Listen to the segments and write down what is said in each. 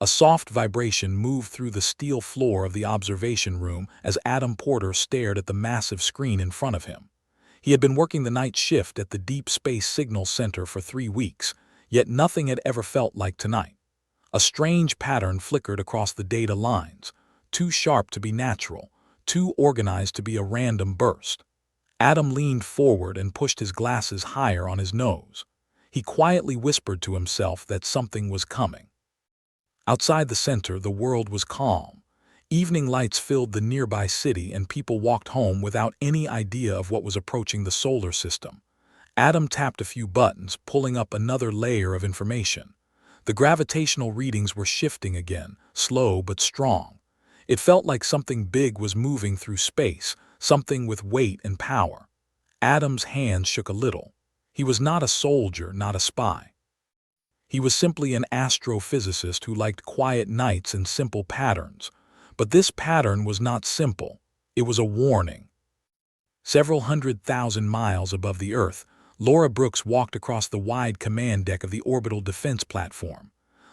A soft vibration moved through the steel floor of the observation room as Adam Porter stared at the massive screen in front of him. He had been working the night shift at the Deep Space Signals Center for 3 weeks, yet nothing had ever felt like tonight. A strange pattern flickered across the data lines, too sharp to be natural, too organized to be a random burst. Adam leaned forward and pushed his glasses higher on his nose. He quietly whispered to himself that something was coming. Outside the center, the world was calm. Evening lights filled the nearby city and people walked home without any idea of what was approaching the solar system. Adam tapped a few buttons, pulling up another layer of information. The gravitational readings were shifting again, slow but strong. It felt like something big was moving through space, something with weight and power. Adam's hands shook a little. He was not a soldier, not a spy. He was simply an astrophysicist who liked quiet nights and simple patterns. But this pattern was not simple. It was a warning. Several 100,000 miles above the Earth, Laura Brooks walked across the wide command deck of the orbital defense platform.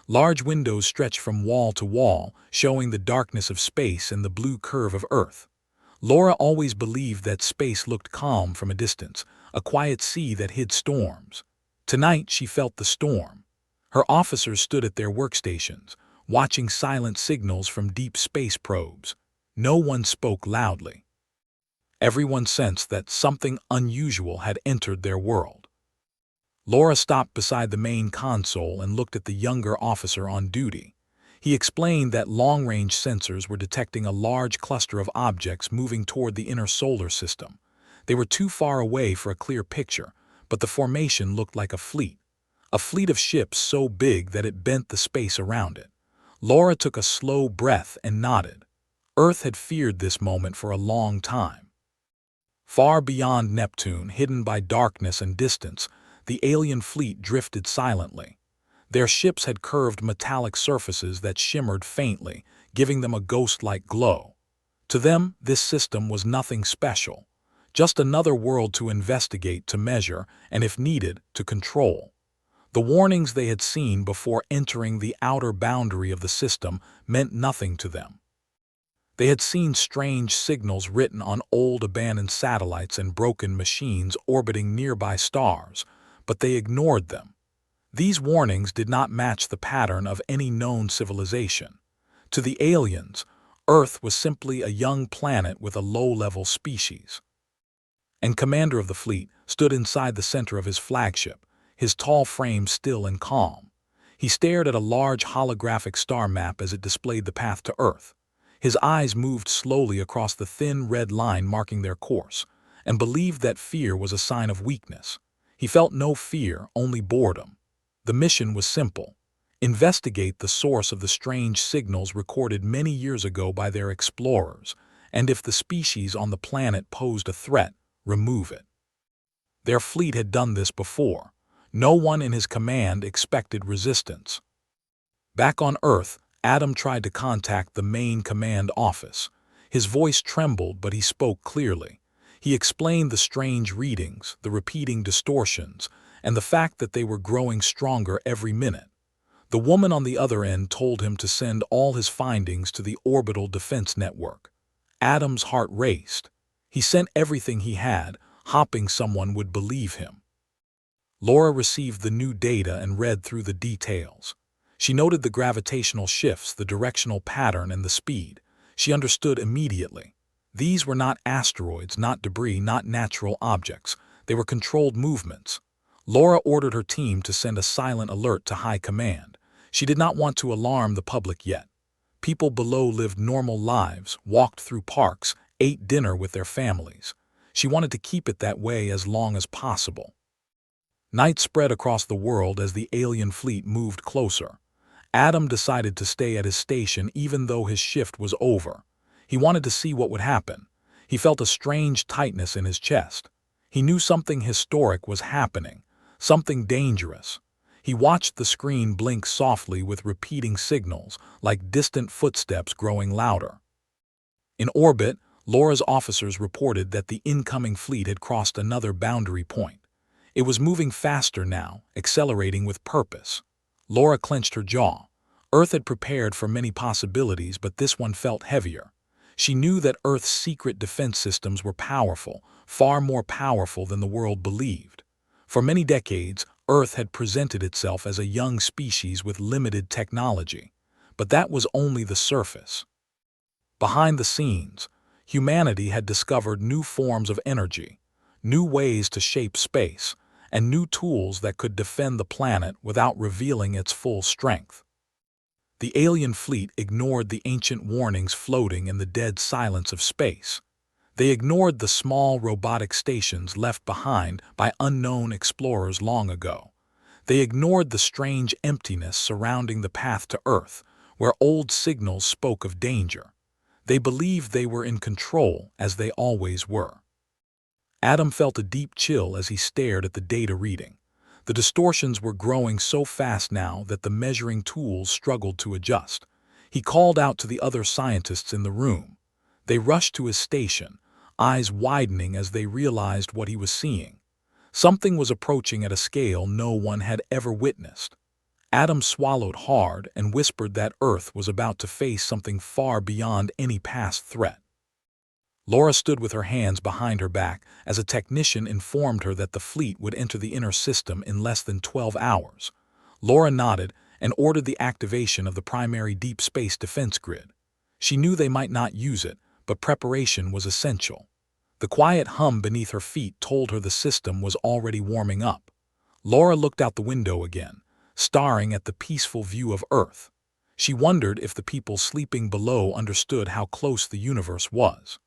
Large windows stretched from wall to wall, showing the darkness of space and the blue curve of Earth. Laura always believed that space looked calm from a distance, a quiet sea that hid storms. Tonight she felt the storm. Her officers stood at their workstations, watching silent signals from deep space probes. No one spoke loudly. Everyone sensed that something unusual had entered their world. Laura stopped beside the main console and looked at the younger officer on duty. He explained that long-range sensors were detecting a large cluster of objects moving toward the inner solar system. They were too far away for a clear picture, but the formation looked like a fleet of ships so big that it bent the space around it. Laura took a slow breath and nodded. Earth had feared this moment for a long time. Far beyond Neptune, hidden by darkness and distance, the alien fleet drifted silently. Their ships had curved metallic surfaces that shimmered faintly, giving them a ghost-like glow. To them, this system was nothing special, just another world to investigate, to measure, and if needed, to control. The warnings they had seen before entering the outer boundary of the system meant nothing to them. They had seen strange signals written on old abandoned satellites and broken machines orbiting nearby stars, but they ignored them. These warnings did not match the pattern of any known civilization. To the aliens, Earth was simply a young planet with a low-level species. And commander of the fleet stood inside the center of his flagship, his tall frame still and calm. He stared at a large holographic star map as it displayed the path to Earth. His eyes moved slowly across the thin red line marking their course, and believed that fear was a sign of weakness. He felt no fear, only boredom. The mission was simple. Investigate the source of the strange signals recorded many years ago by their explorers, and if the species on the planet posed a threat, remove it. Their fleet had done this before. No one in his command expected resistance. Back on Earth, Adam tried to contact the main command office. His voice trembled, but he spoke clearly. He explained the strange readings, the repeating distortions, and the fact that they were growing stronger every minute. The woman on the other end told him to send all his findings to the Orbital Defense Network. Adam's heart raced. He sent everything he had, hoping someone would believe him. Laura received the new data and read through the details. She noted the gravitational shifts, the directional pattern, and the speed. She understood immediately. These were not asteroids, not debris, not natural objects. They were controlled movements. Laura ordered her team to send a silent alert to High Command. She did not want to alarm the public yet. People below lived normal lives, walked through parks, ate dinner with their families. She wanted to keep it that way as long as possible. Night spread across the world as the alien fleet moved closer. Adam decided to stay at his station even though his shift was over. He wanted to see what would happen. He felt a strange tightness in his chest. He knew something historic was happening, something dangerous. He watched the screen blink softly with repeating signals, like distant footsteps growing louder. In orbit, Laura's officers reported that the incoming fleet had crossed another boundary point. It was moving faster now, accelerating with purpose. Laura clenched her jaw. Earth had prepared for many possibilities, but this one felt heavier. She knew that Earth's secret defense systems were powerful, far more powerful than the world believed. For many decades, Earth had presented itself as a young species with limited technology. But that was only the surface. Behind the scenes, humanity had discovered new forms of energy, new ways to shape space, and new tools that could defend the planet without revealing its full strength. The alien fleet ignored the ancient warnings floating in the dead silence of space. They ignored the small robotic stations left behind by unknown explorers long ago. They ignored the strange emptiness surrounding the path to Earth, where old signals spoke of danger. They believed they were in control, as they always were. Adam felt a deep chill as he stared at the data reading. The distortions were growing so fast now that the measuring tools struggled to adjust. He called out to the other scientists in the room. They rushed to his station, eyes widening as they realized what he was seeing. Something was approaching at a scale no one had ever witnessed. Adam swallowed hard and whispered that Earth was about to face something far beyond any past threat. Laura stood with her hands behind her back as a technician informed her that the fleet would enter the inner system in less than 12 hours. Laura nodded and ordered the activation of the primary deep space defense grid. She knew they might not use it, but preparation was essential. The quiet hum beneath her feet told her the system was already warming up. Laura looked out the window again, staring at the peaceful view of Earth. She wondered if the people sleeping below understood how close the universe was,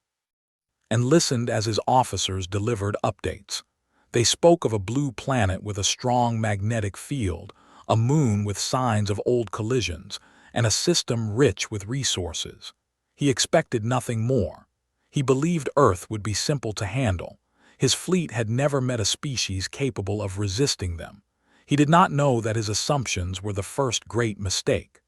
and listened as his officers delivered updates. They spoke of a blue planet with a strong magnetic field, a moon with signs of old collisions, and a system rich with resources. He expected nothing more. He believed Earth would be simple to handle. His fleet had never met a species capable of resisting them. He did not know that his assumptions were the first great mistake.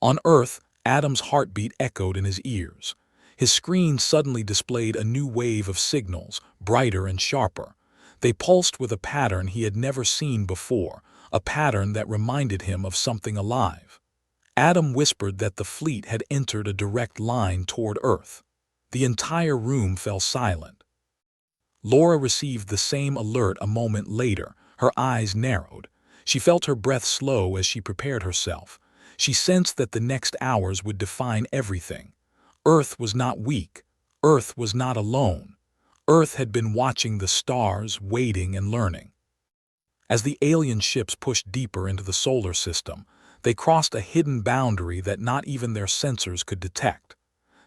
On Earth, Adam's heartbeat echoed in his ears. His screen suddenly displayed a new wave of signals, brighter and sharper. They pulsed with a pattern he had never seen before, a pattern that reminded him of something alive. Adam whispered that the fleet had entered a direct line toward Earth. The entire room fell silent. Laura received the same alert a moment later, her eyes narrowed. She felt her breath slow as she prepared herself. She sensed that the next hours would define everything. Earth was not weak. Earth was not alone. Earth had been watching the stars, waiting and learning. As the alien ships pushed deeper into the solar system, they crossed a hidden boundary that not even their sensors could detect.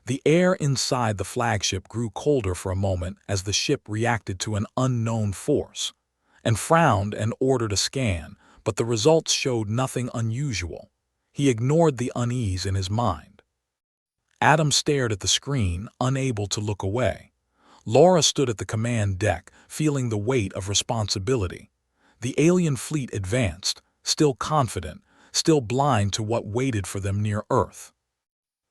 The air inside the flagship grew colder for a moment as the ship reacted to an unknown force, and frowned and ordered a scan, but the results showed nothing unusual. He ignored the unease in his mind. Adam stared at the screen, unable to look away. Laura stood at the command deck, feeling the weight of responsibility. The alien fleet advanced, still confident, still blind to what waited for them near Earth.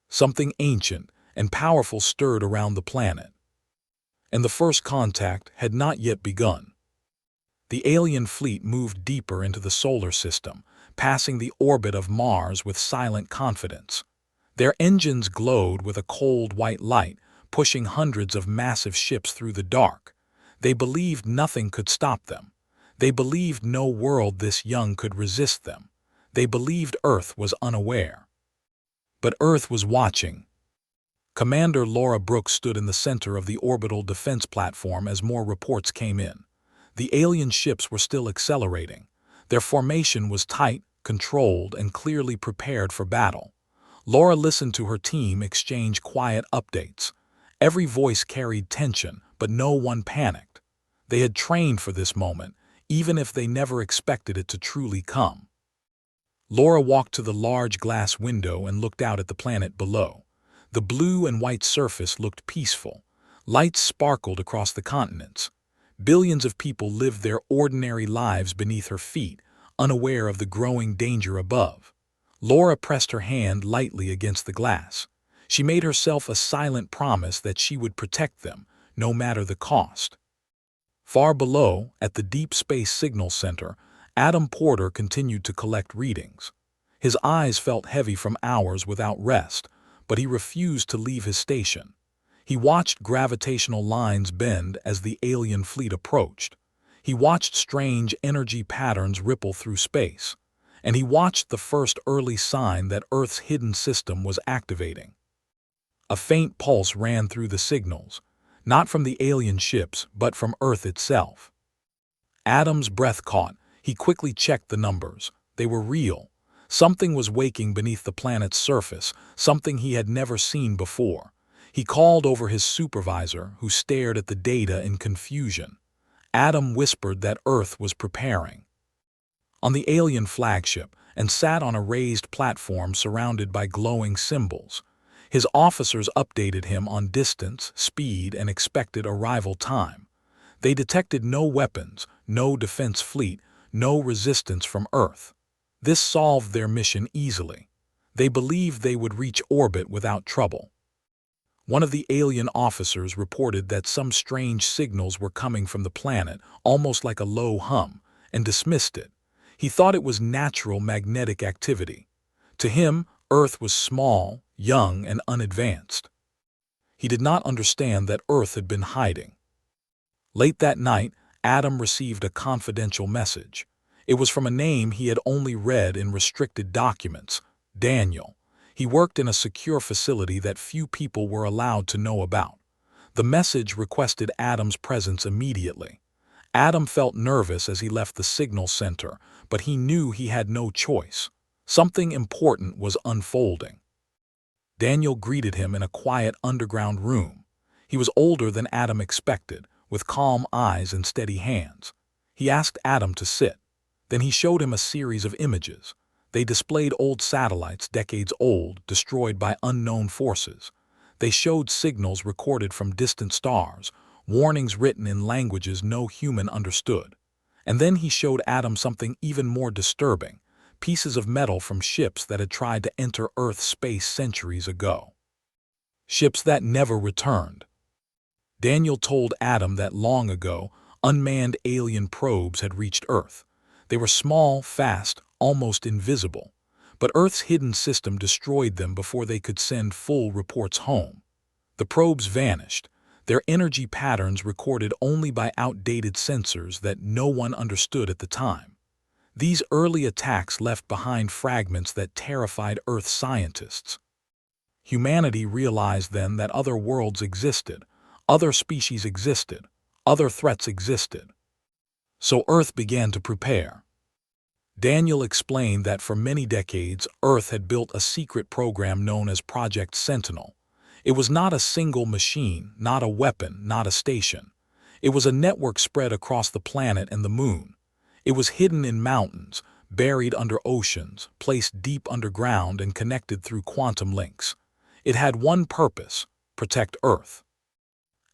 Something ancient and powerful stirred around the planet, and the first contact had not yet begun. The alien fleet moved deeper into the solar system, passing the orbit of Mars with silent confidence. Their engines glowed with a cold white light, pushing hundreds of massive ships through the dark. They believed nothing could stop them. They believed no world this young could resist them. They believed Earth was unaware. But Earth was watching. Commander Laura Brooks stood in the center of the orbital defense platform as more reports came in. The alien ships were still accelerating. Their formation was tight, controlled, and clearly prepared for battle. Laura listened to her team exchange quiet updates. Every voice carried tension, but no one panicked. They had trained for this moment, even if they never expected it to truly come. Laura walked to the large glass window and looked out at the planet below. The blue and white surface looked peaceful. Lights sparkled across the continents. Billions of people lived their ordinary lives beneath her feet, unaware of the growing danger above. Laura pressed her hand lightly against the glass. She made herself a silent promise that she would protect them, no matter the cost. Far below, at the Deep Space Signal Center, Adam Porter continued to collect readings. His eyes felt heavy from hours without rest, but he refused to leave his station. He watched gravitational lines bend as the alien fleet approached. He watched strange energy patterns ripple through space. And he watched the first early sign that Earth's hidden system was activating. A faint pulse ran through the signals, not from the alien ships, but from Earth itself. Adam's breath caught. He quickly checked the numbers. They were real. Something was waking beneath the planet's surface, something he had never seen before. He called over his supervisor, who stared at the data in confusion. Adam whispered that Earth was preparing. On the alien flagship, and sat on a raised platform surrounded by glowing symbols. His officers updated him on distance, speed, and expected arrival time. They detected no weapons, no defense fleet, no resistance from Earth. This solved their mission easily. They believed they would reach orbit without trouble. One of the alien officers reported that some strange signals were coming from the planet, almost like a low hum, and dismissed it. He thought it was natural magnetic activity. To him, Earth was small, young, and unadvanced. He did not understand that Earth had been hiding. Late that night, Adam received a confidential message. It was from a name he had only read in restricted documents, Daniel. He worked in a secure facility that few people were allowed to know about. The message requested Adam's presence immediately. Adam felt nervous as he left the signal center, but he knew he had no choice. Something important was unfolding. Daniel greeted him in a quiet underground room. He was older than Adam expected, with calm eyes and steady hands. He asked Adam to sit. Then he showed him a series of images. They displayed old satellites, decades old, destroyed by unknown forces. They showed signals recorded from distant stars, warnings written in languages no human understood. And then he showed Adam something even more disturbing, pieces of metal from ships that had tried to enter Earth's space centuries ago. Ships that never returned. Daniel told Adam that long ago, unmanned alien probes had reached Earth. They were small, fast, almost invisible. But Earth's hidden system destroyed them before they could send full reports home. The probes vanished, their energy patterns recorded only by outdated sensors that no one understood at the time. These early attacks left behind fragments that terrified Earth scientists. Humanity realized then that other worlds existed, other species existed, other threats existed. So Earth began to prepare. Daniel explained that for many decades, Earth had built a secret program known as Project Sentinel. It was not a single machine, not a weapon, not a station. It was a network spread across the planet and the moon. It was hidden in mountains, buried under oceans, placed deep underground and connected through quantum links. It had one purpose: protect Earth.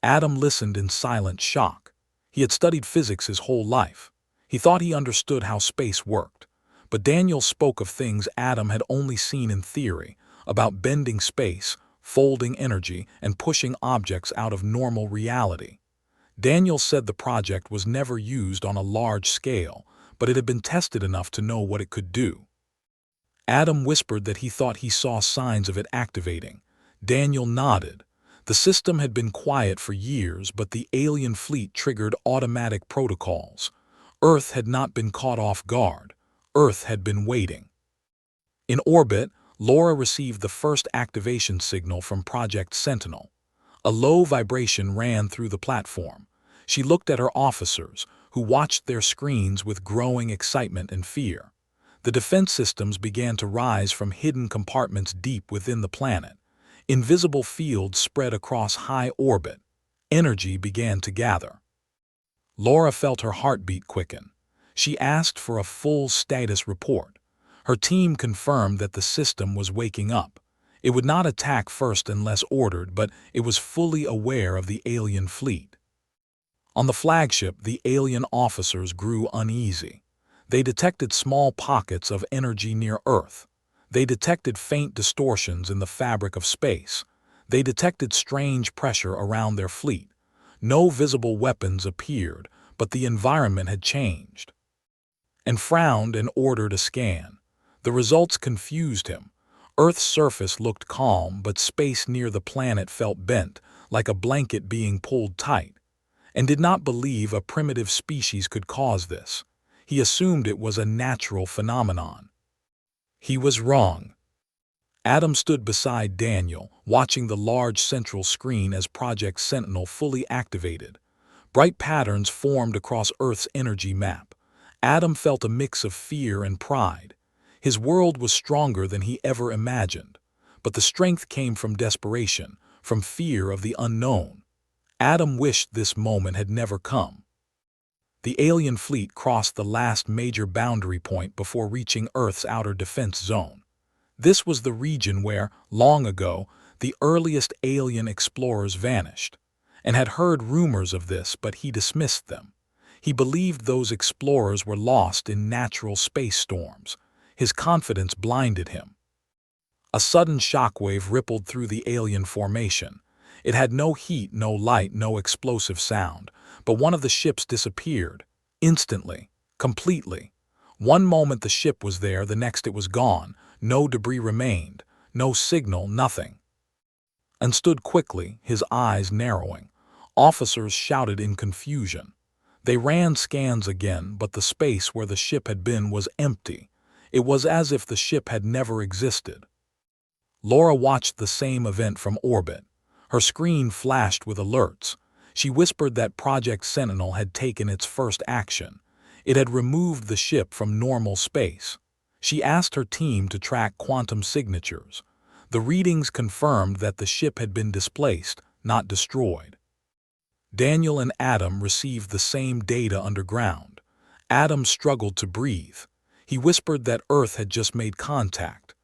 Adam listened in silent shock. He had studied physics his whole life. He thought he understood how space worked. But Daniel spoke of things Adam had only seen in theory, about bending space, folding energy, and pushing objects out of normal reality. Daniel said the project was never used on a large scale, but it had been tested enough to know what it could do. Adam whispered that he thought he saw signs of it activating. Daniel nodded. The system had been quiet for years, but the alien fleet triggered automatic protocols. Earth had not been caught off guard. Earth had been waiting. In orbit, Laura received the first activation signal from Project Sentinel. A low vibration ran through the platform. She looked at her officers, who watched their screens with growing excitement and fear. The defense systems began to rise from hidden compartments deep within the planet. Invisible fields spread across high orbit. Energy began to gather. Laura felt her heartbeat quicken. She asked for a full status report. Her team confirmed that the system was waking up. It would not attack first unless ordered, but it was fully aware of the alien fleet. On the flagship, the alien officers grew uneasy. They detected small pockets of energy near Earth. They detected faint distortions in the fabric of space. They detected strange pressure around their fleet. No visible weapons appeared, but the environment had changed. And frowned and ordered a scan. The results confused him. Earth's surface looked calm, but space near the planet felt bent, like a blanket being pulled tight, and did not believe a primitive species could cause this. He assumed it was a natural phenomenon. He was wrong. Adam stood beside Daniel, watching the large central screen as Project Sentinel fully activated. Bright patterns formed across Earth's energy map. Adam felt a mix of fear and pride. His world was stronger than he ever imagined, but the strength came from desperation, from fear of the unknown. Adam wished this moment had never come. The alien fleet crossed the last major boundary point before reaching Earth's outer defense zone. This was the region where, long ago, the earliest alien explorers vanished, and had heard rumors of this, but he dismissed them. He believed those explorers were lost in natural space storms. His confidence blinded him. A sudden shockwave rippled through the alien formation. It had no heat, no light, no explosive sound, but one of the ships disappeared. Instantly. Completely. One moment the ship was there, the next it was gone. No debris remained. No signal, nothing. And stood quickly, his eyes narrowing. Officers shouted in confusion. They ran scans again, but the space where the ship had been was empty. It was as if the ship had never existed. Laura watched the same event from orbit. Her screen flashed with alerts. She whispered that Project Sentinel had taken its first action. It had removed the ship from normal space. She asked her team to track quantum signatures. The readings confirmed that the ship had been displaced, not destroyed. Daniel and Adam received the same data underground. Adam struggled to breathe. He whispered that Earth had just made contact.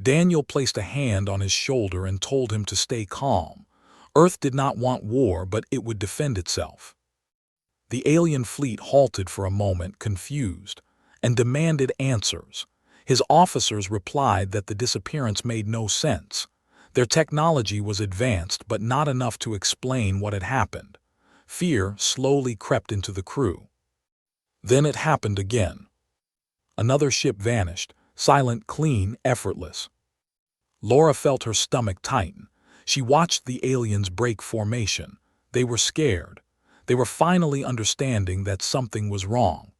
Daniel placed a hand on his shoulder and told him to stay calm. Earth did not want war, but it would defend itself. The alien fleet halted for a moment, confused, and demanded answers. His officers replied that the disappearance made no sense. Their technology was advanced, but not enough to explain what had happened. Fear slowly crept into the crew. Then it happened again. Another ship vanished, silent, clean, effortless. Laura felt her stomach tighten. She watched the aliens break formation. They were scared. They were finally understanding that something was wrong,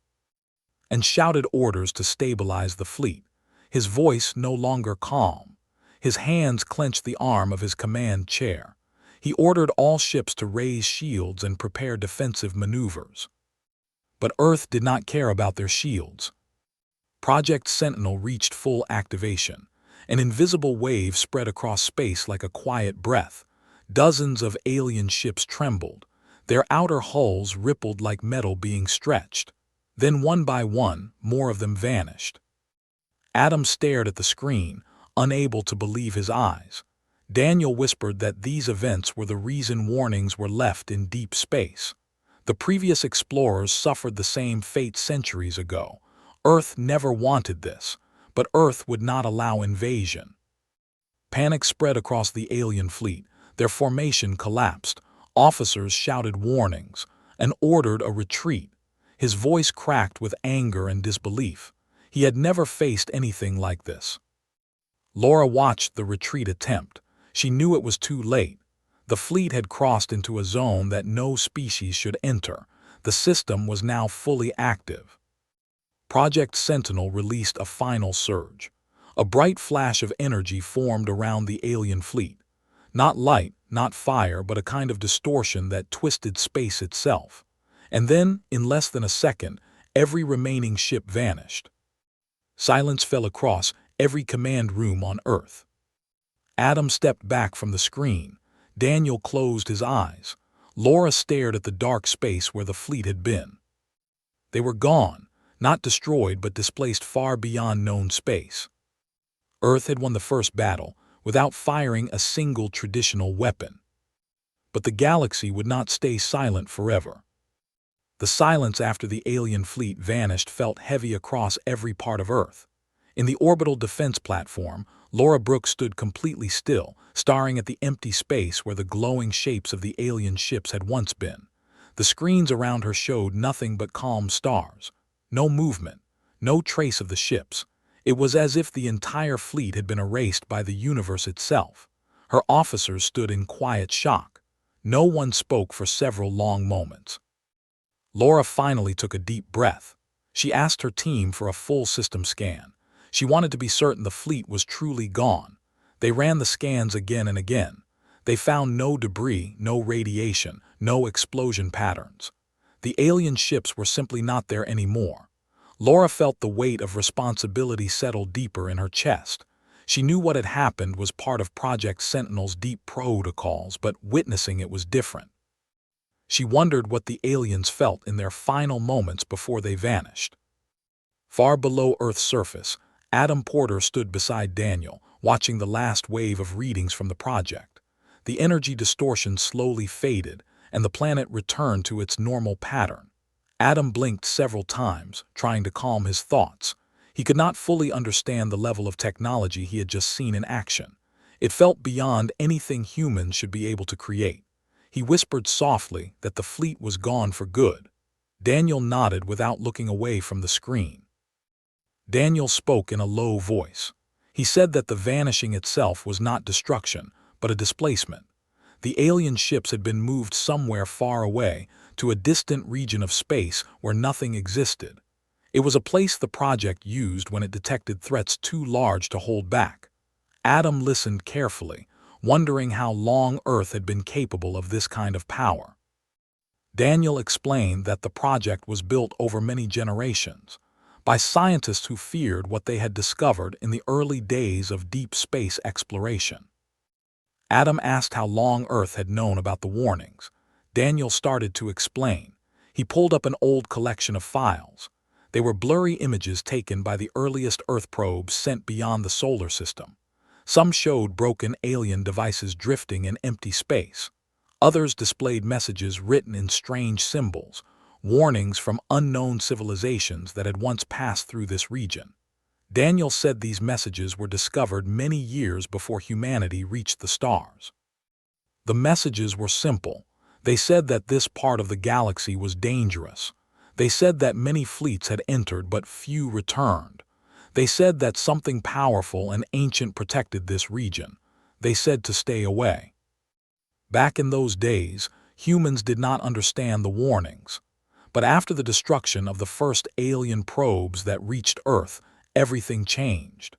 and shouted orders to stabilize the fleet. His voice no longer calm. His hands clenched the arm of his command chair. He ordered all ships to raise shields and prepare defensive maneuvers. But Earth did not care about their shields. Project Sentinel reached full activation. An invisible wave spread across space like a quiet breath. Dozens of alien ships trembled. Their outer hulls rippled like metal being stretched. Then one by one, more of them vanished. Adam stared at the screen, unable to believe his eyes. Daniel whispered that these events were the reason warnings were left in deep space. The previous explorers suffered the same fate centuries ago. Earth never wanted this, but Earth would not allow invasion. Panic spread across the alien fleet. Their formation collapsed. Officers shouted warnings and ordered a retreat. His voice cracked with anger and disbelief. He had never faced anything like this. Laura watched the retreat attempt. She knew it was too late. The fleet had crossed into a zone that no species should enter. The system was now fully active. Project Sentinel released a final surge. A bright flash of energy formed around the alien fleet. Not light, not fire, but a kind of distortion that twisted space itself. And then, in less than a second, every remaining ship vanished. Silence fell across every command room on Earth. Adam stepped back from the screen. Daniel closed his eyes. Laura stared at the dark space where the fleet had been. They were gone, not destroyed but displaced far beyond known space. Earth had won the first battle without firing a single traditional weapon. But the galaxy would not stay silent forever. The silence after the alien fleet vanished felt heavy across every part of Earth. In the orbital defense platform, Laura Brooks stood completely still, staring at the empty space where the glowing shapes of the alien ships had once been. The screens around her showed nothing but calm stars. No movement, no trace of the ships. It was as if the entire fleet had been erased by the universe itself. Her officers stood in quiet shock. No one spoke for several long moments. Laura finally took a deep breath. She asked her team for a full system scan. She wanted to be certain the fleet was truly gone. They ran the scans again and again. They found no debris, no radiation, no explosion patterns. The alien ships were simply not there anymore. Laura felt the weight of responsibility settle deeper in her chest. She knew what had happened was part of Project Sentinel's deep protocols, but witnessing it was different. She wondered what the aliens felt in their final moments before they vanished. Far below Earth's surface, Adam Porter stood beside Daniel, watching the last wave of readings from the project. The energy distortion slowly faded, and the planet returned to its normal pattern. Adam blinked several times, trying to calm his thoughts. He could not fully understand the level of technology he had just seen in action. It felt beyond anything humans should be able to create. He whispered softly that the fleet was gone for good. Daniel nodded without looking away from the screen. Daniel spoke in a low voice. He said that the vanishing itself was not destruction, but a displacement. The alien ships had been moved somewhere far away, to a distant region of space where nothing existed. It was a place the project used when it detected threats too large to hold back. Adam listened carefully, wondering how long Earth had been capable of this kind of power. Daniel explained that the project was built over many generations, by scientists who feared what they had discovered in the early days of deep space exploration. Adam asked how long Earth had known about the warnings. Daniel started to explain. He pulled up an old collection of files. They were blurry images taken by the earliest Earth probes sent beyond the solar system. Some showed broken alien devices drifting in empty space. Others displayed messages written in strange symbols, warnings from unknown civilizations that had once passed through this region. Daniel said these messages were discovered many years before humanity reached the stars. The messages were simple. They said that this part of the galaxy was dangerous. They said that many fleets had entered but few returned. They said that something powerful and ancient protected this region. They said to stay away. Back in those days, humans did not understand the warnings. But after the destruction of the first alien probes that reached Earth, everything changed.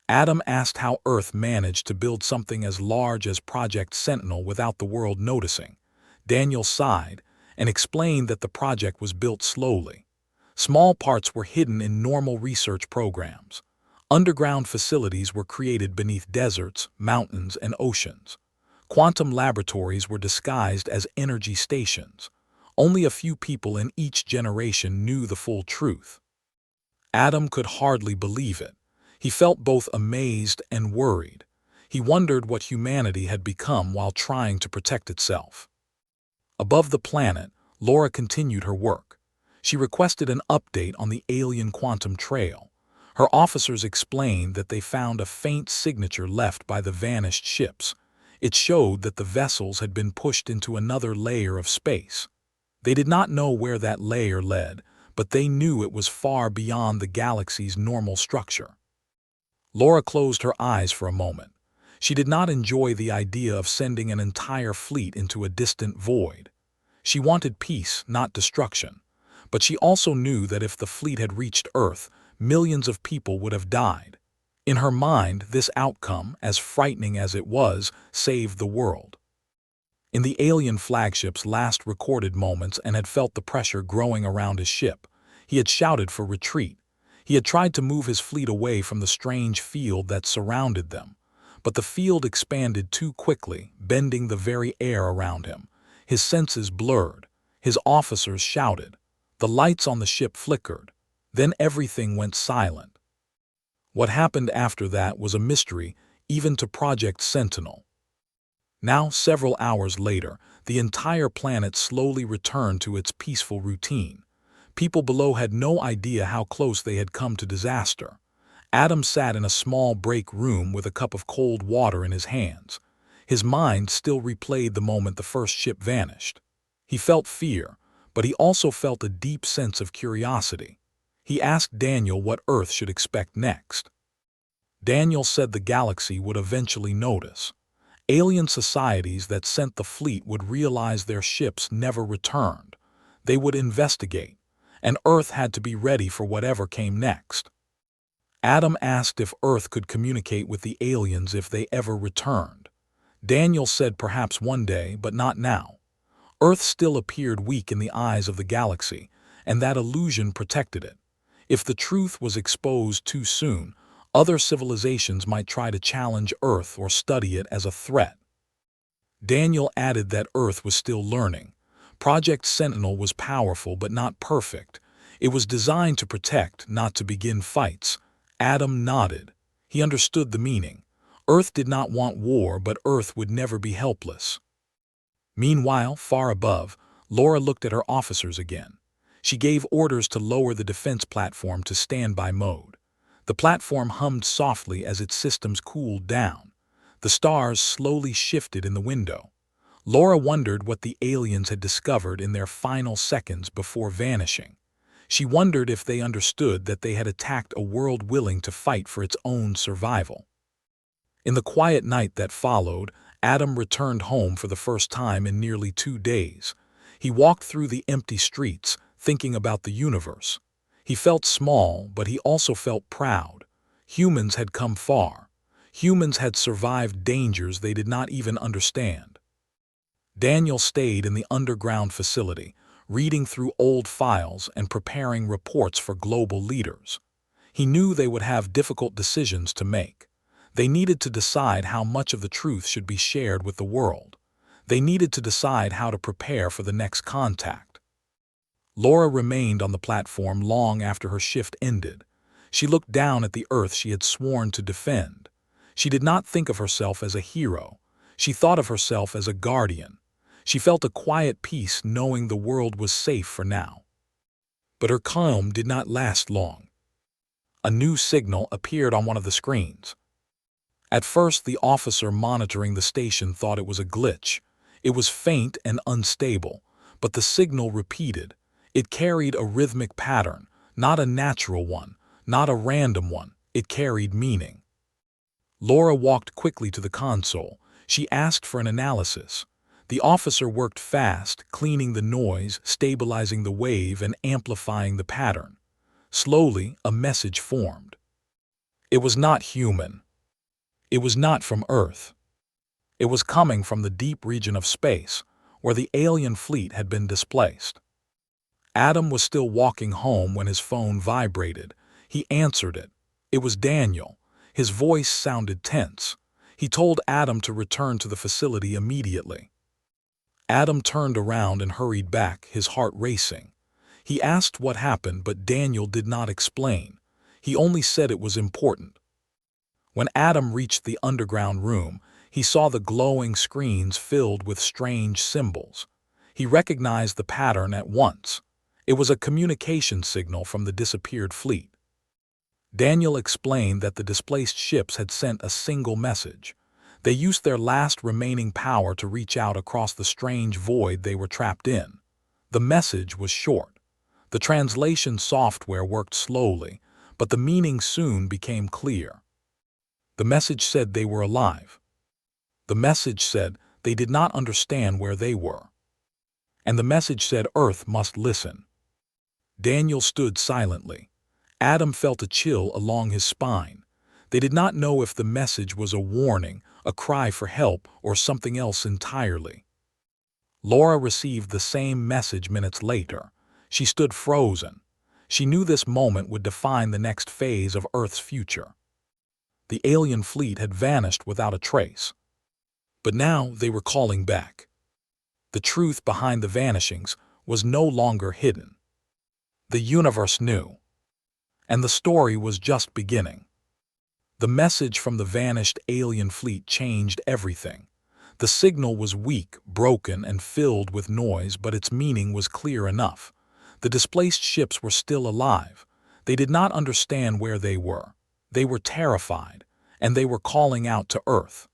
Adam asked how Earth managed to build something as large as Project Sentinel without the world noticing. Daniel sighed and explained that the project was built slowly. Small parts were hidden in normal research programs. Underground facilities were created beneath deserts, mountains, and oceans. Quantum laboratories were disguised as energy stations. Only a few people in each generation knew the full truth. Adam could hardly believe it. He felt both amazed and worried. He wondered what humanity had become while trying to protect itself. Above the planet, Laura continued her work. She requested an update on the alien quantum trail. Her officers explained that they found a faint signature left by the vanished ships. It showed that the vessels had been pushed into another layer of space. They did not know where that layer led, but they knew it was far beyond the galaxy's normal structure. Laura closed her eyes for a moment. She did not enjoy the idea of sending an entire fleet into a distant void. She wanted peace, not destruction. But she also knew that if the fleet had reached Earth, millions of people would have died. In her mind, this outcome, as frightening as it was, saved the world. In the alien flagship's last recorded moments and had felt the pressure growing around his ship, he had shouted for retreat. He had tried to move his fleet away from the strange field that surrounded them. But the field expanded too quickly, bending the very air around him. His senses blurred. His officers shouted. The lights on the ship flickered. Then everything went silent. What happened after that was a mystery, even to Project Sentinel. Now, several hours later, the entire planet slowly returned to its peaceful routine. People below had no idea how close they had come to disaster. Adam sat in a small break room with a cup of cold water in his hands. His mind still replayed the moment the first ship vanished. He felt fear, but he also felt a deep sense of curiosity. He asked Daniel what Earth should expect next. Daniel said the galaxy would eventually notice. Alien societies that sent the fleet would realize their ships never returned. They would investigate, and Earth had to be ready for whatever came next. Adam asked if Earth could communicate with the aliens if they ever returned. Daniel said perhaps one day, but not now. Earth still appeared weak in the eyes of the galaxy, and that illusion protected it. If the truth was exposed too soon, other civilizations might try to challenge Earth or study it as a threat. Daniel added that Earth was still learning. Project Sentinel was powerful but not perfect. It was designed to protect, not to begin fights. Adam nodded. He understood the meaning. Earth did not want war, but Earth would never be helpless. Meanwhile, far above, Laura looked at her officers again. She gave orders to lower the defense platform to standby mode. The platform hummed softly as its systems cooled down. The stars slowly shifted in the window. Laura wondered what the aliens had discovered in their final seconds before vanishing. She wondered if they understood that they had attacked a world willing to fight for its own survival. In the quiet night that followed, Adam returned home for the first time in nearly 2 days. He walked through the empty streets, thinking about the universe. He felt small, but he also felt proud. Humans had come far. Humans had survived dangers they did not even understand. Daniel stayed in the underground facility, reading through old files and preparing reports for global leaders. He knew they would have difficult decisions to make. They needed to decide how much of the truth should be shared with the world. They needed to decide how to prepare for the next contact. Laura remained on the platform long after her shift ended. She looked down at the Earth she had sworn to defend. She did not think of herself as a hero. She thought of herself as a guardian. She felt a quiet peace knowing the world was safe for now. But her calm did not last long. A new signal appeared on one of the screens. At first, the officer monitoring the station thought it was a glitch. It was faint and unstable, but the signal repeated. It carried a rhythmic pattern, not a natural one, not a random one. It carried meaning. Laura walked quickly to the console. She asked for an analysis. The officer worked fast, cleaning the noise, stabilizing the wave, and amplifying the pattern. Slowly, a message formed. It was not human. It was not from Earth. It was coming from the deep region of space, where the alien fleet had been displaced. Adam was still walking home when his phone vibrated. He answered it. It was Daniel. His voice sounded tense. He told Adam to return to the facility immediately. Adam turned around and hurried back, his heart racing. He asked what happened, but Daniel did not explain. He only said it was important. When Adam reached the underground room, he saw the glowing screens filled with strange symbols. He recognized the pattern at once. It was a communication signal from the disappeared fleet. Daniel explained that the displaced ships had sent a single message. They used their last remaining power to reach out across the strange void they were trapped in. The message was short. The translation software worked slowly, but the meaning soon became clear. The message said they were alive. The message said they did not understand where they were. And the message said Earth must listen. Daniel stood silently. Adam felt a chill along his spine. They did not know if the message was a warning, a cry for help, or something else entirely. Laura received the same message minutes later. She stood frozen. She knew this moment would define the next phase of Earth's future. The alien fleet had vanished without a trace. But now they were calling back. The truth behind the vanishings was no longer hidden. The universe knew. And the story was just beginning. The message from the vanished alien fleet changed everything. The signal was weak, broken, and filled with noise, but its meaning was clear enough. The displaced ships were still alive. They did not understand where they were. They were terrified, and they were calling out to Earth.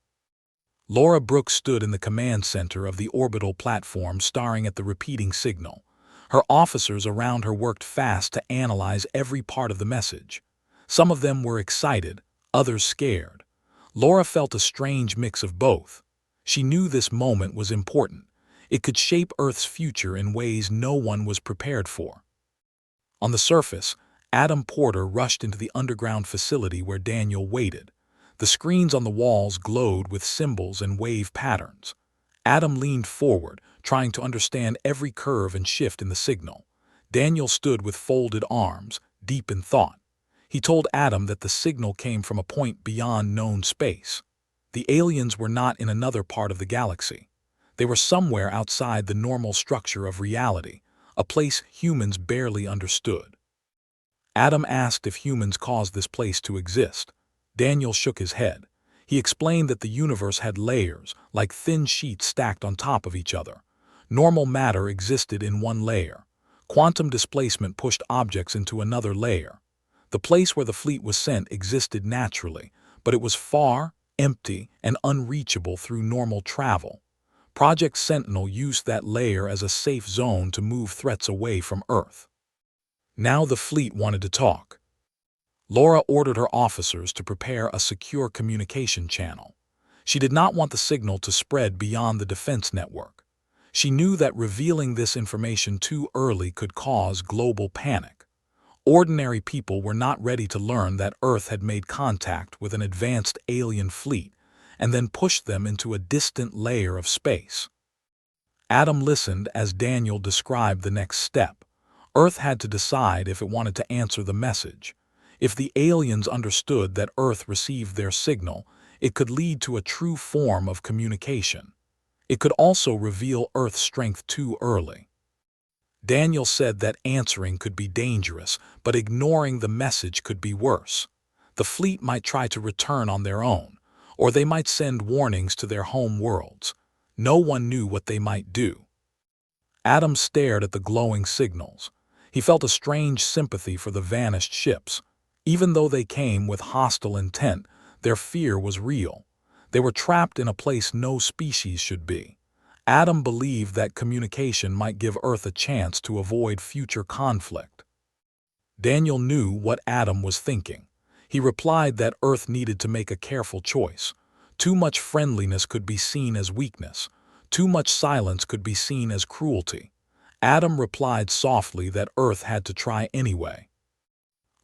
Laura Brooks stood in the command center of the orbital platform staring at the repeating signal. Her officers around her worked fast to analyze every part of the message. Some of them were excited, others scared. Laura felt a strange mix of both. She knew this moment was important. It could shape Earth's future in ways no one was prepared for. On the surface, Adam Porter rushed into the underground facility where Daniel waited. The screens on the walls glowed with symbols and wave patterns. Adam leaned forward, trying to understand every curve and shift in the signal. Daniel stood with folded arms, deep in thought. He told Adam that the signal came from a point beyond known space. The aliens were not in another part of the galaxy. They were somewhere outside the normal structure of reality, a place humans barely understood. Adam asked if humans caused this place to exist. Daniel shook his head. He explained that the universe had layers, like thin sheets stacked on top of each other. Normal matter existed in one layer. Quantum displacement pushed objects into another layer. The place where the fleet was sent existed naturally, but it was far, empty, and unreachable through normal travel. Project Sentinel used that layer as a safe zone to move threats away from Earth. Now the fleet wanted to talk. Laura ordered her officers to prepare a secure communication channel. She did not want the signal to spread beyond the defense network. She knew that revealing this information too early could cause global panic. Ordinary people were not ready to learn that Earth had made contact with an advanced alien fleet and then pushed them into a distant layer of space. Adam listened as Daniel described the next step. Earth had to decide if it wanted to answer the message. If the aliens understood that Earth received their signal, it could lead to a true form of communication. It could also reveal Earth's strength too early. Daniel said that answering could be dangerous, but ignoring the message could be worse. The fleet might try to return on their own, or they might send warnings to their home worlds. No one knew what they might do. Adam stared at the glowing signals. He felt a strange sympathy for the vanished ships. Even though they came with hostile intent, their fear was real. They were trapped in a place no species should be. Adam believed that communication might give Earth a chance to avoid future conflict. Daniel knew what Adam was thinking. He replied that Earth needed to make a careful choice. Too much friendliness could be seen as weakness. Too much silence could be seen as cruelty. Adam replied softly that Earth had to try anyway.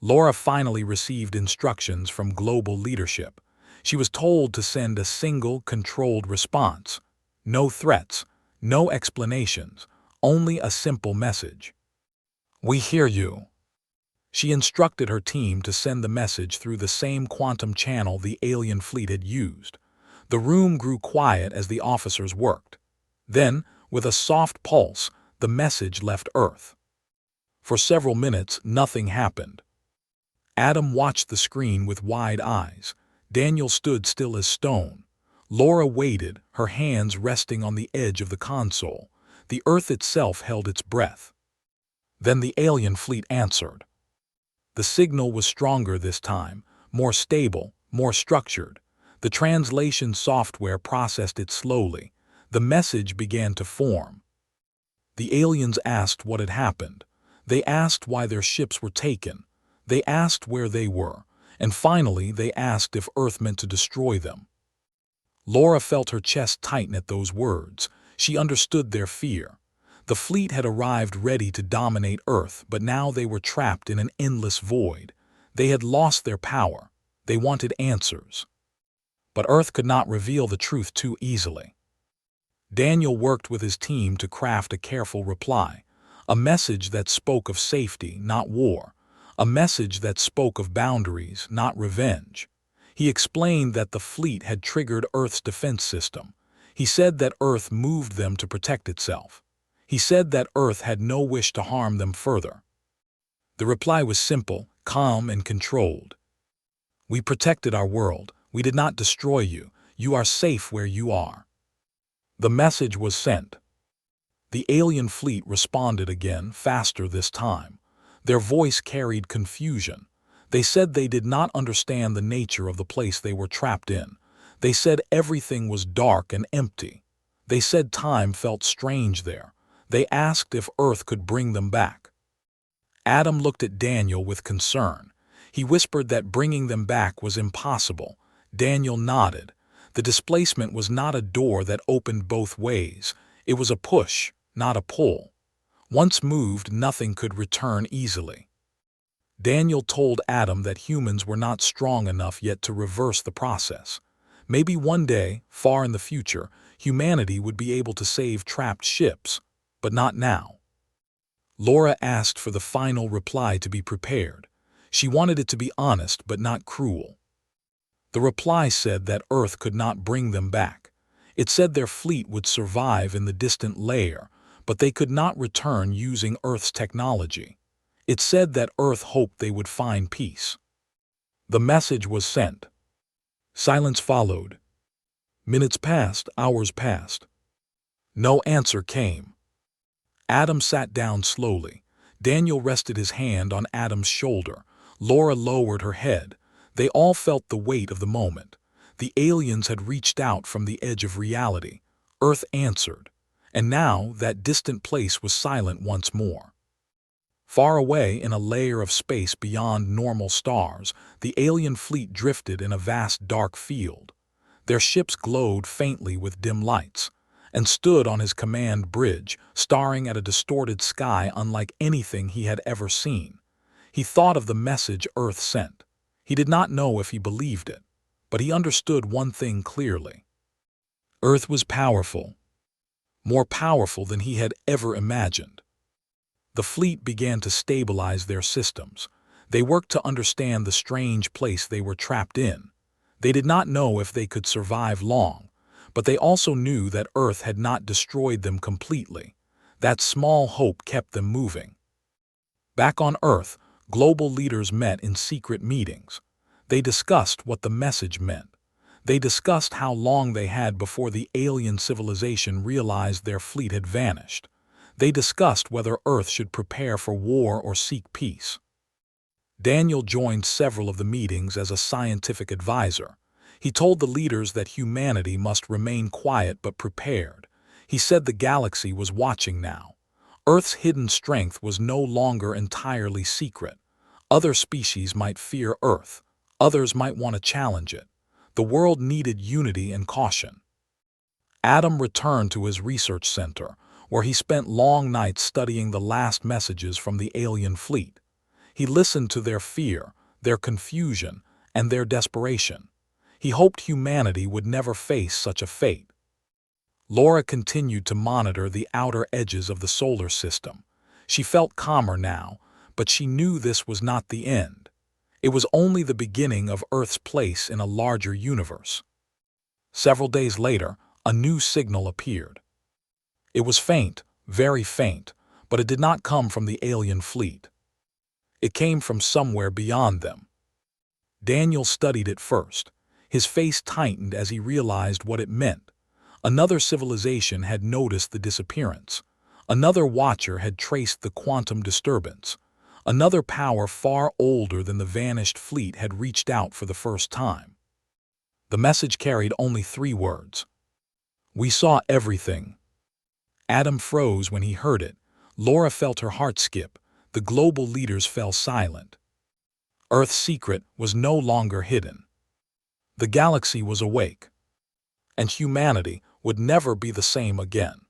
Laura finally received instructions from global leadership. She was told to send a single, controlled response. No threats, no explanations, only a simple message. "We hear you." She instructed her team to send the message through the same quantum channel the alien fleet had used. The room grew quiet as the officers worked. Then, with a soft pulse, the message left Earth. For several minutes, nothing happened. Adam watched the screen with wide eyes. Daniel stood still as stone. Laura waited, her hands resting on the edge of the console. The Earth itself held its breath. Then the alien fleet answered. The signal was stronger this time, more stable, more structured. The translation software processed it slowly. The message began to form. The aliens asked what had happened. They asked why their ships were taken. They asked where they were. And finally, they asked if Earth meant to destroy them. Laura felt her chest tighten at those words. She understood their fear. The fleet had arrived ready to dominate Earth, but now they were trapped in an endless void. They had lost their power. They wanted answers. But Earth could not reveal the truth too easily. Daniel worked with his team to craft a careful reply, a message that spoke of safety, not war, a message that spoke of boundaries, not revenge. He explained that the fleet had triggered Earth's defense system. He said that Earth moved them to protect itself. He said that Earth had no wish to harm them further. The reply was simple, calm, and controlled. "We protected our world. We did not destroy you. You are safe where you are." The message was sent. The alien fleet responded again, faster this time. Their voice carried confusion. They said they did not understand the nature of the place they were trapped in. They said everything was dark and empty. They said time felt strange there. They asked if Earth could bring them back. Adam looked at Daniel with concern. He whispered that bringing them back was impossible. Daniel nodded. The displacement was not a door that opened both ways. It was a push, not a pull. Once moved, nothing could return easily. Daniel told Adam that humans were not strong enough yet to reverse the process. Maybe one day, far in the future, humanity would be able to save trapped ships, but not now. Laura asked for the final reply to be prepared. She wanted it to be honest but not cruel. The reply said that Earth could not bring them back. It said their fleet would survive in the distant layer, but they could not return using Earth's technology. It said that Earth hoped they would find peace. The message was sent. Silence followed. Minutes passed, hours passed. No answer came. Adam sat down slowly. Daniel rested his hand on Adam's shoulder. Laura lowered her head. They all felt the weight of the moment. The aliens had reached out from the edge of reality. Earth answered. And now that distant place was silent once more. Far away in a layer of space beyond normal stars, the alien fleet drifted in a vast dark field. Their ships glowed faintly with dim lights, and stood on his command bridge, staring at a distorted sky unlike anything he had ever seen. He thought of the message Earth sent. He did not know if he believed it, but he understood one thing clearly. Earth was powerful, more powerful than he had ever imagined. The fleet began to stabilize their systems. They worked to understand the strange place they were trapped in. They did not know if they could survive long, but they also knew that Earth had not destroyed them completely. That small hope kept them moving. Back on Earth, global leaders met in secret meetings. They discussed what the message meant. They discussed how long they had before the alien civilization realized their fleet had vanished. They discussed whether Earth should prepare for war or seek peace. Daniel joined several of the meetings as a scientific advisor. He told the leaders that humanity must remain quiet but prepared. He said the galaxy was watching now. Earth's hidden strength was no longer entirely secret. Other species might fear Earth. Others might want to challenge it. The world needed unity and caution. Adam returned to his research center, where he spent long nights studying the last messages from the alien fleet. He listened to their fear, their confusion, and their desperation. He hoped humanity would never face such a fate. Laura continued to monitor the outer edges of the solar system. She felt calmer now, but she knew this was not the end. It was only the beginning of Earth's place in a larger universe. Several days later, a new signal appeared. It was faint, very faint, but it did not come from the alien fleet. It came from somewhere beyond them. Daniel studied it first. His face tightened as he realized what it meant. Another civilization had noticed the disappearance. Another watcher had traced the quantum disturbance. Another power far older than the vanished fleet had reached out for the first time. The message carried only 3 words. We saw everything. Adam froze when he heard it. Laura felt her heart skip. The global leaders fell silent. Earth's secret was no longer hidden. The galaxy was awake, and humanity would never be the same again.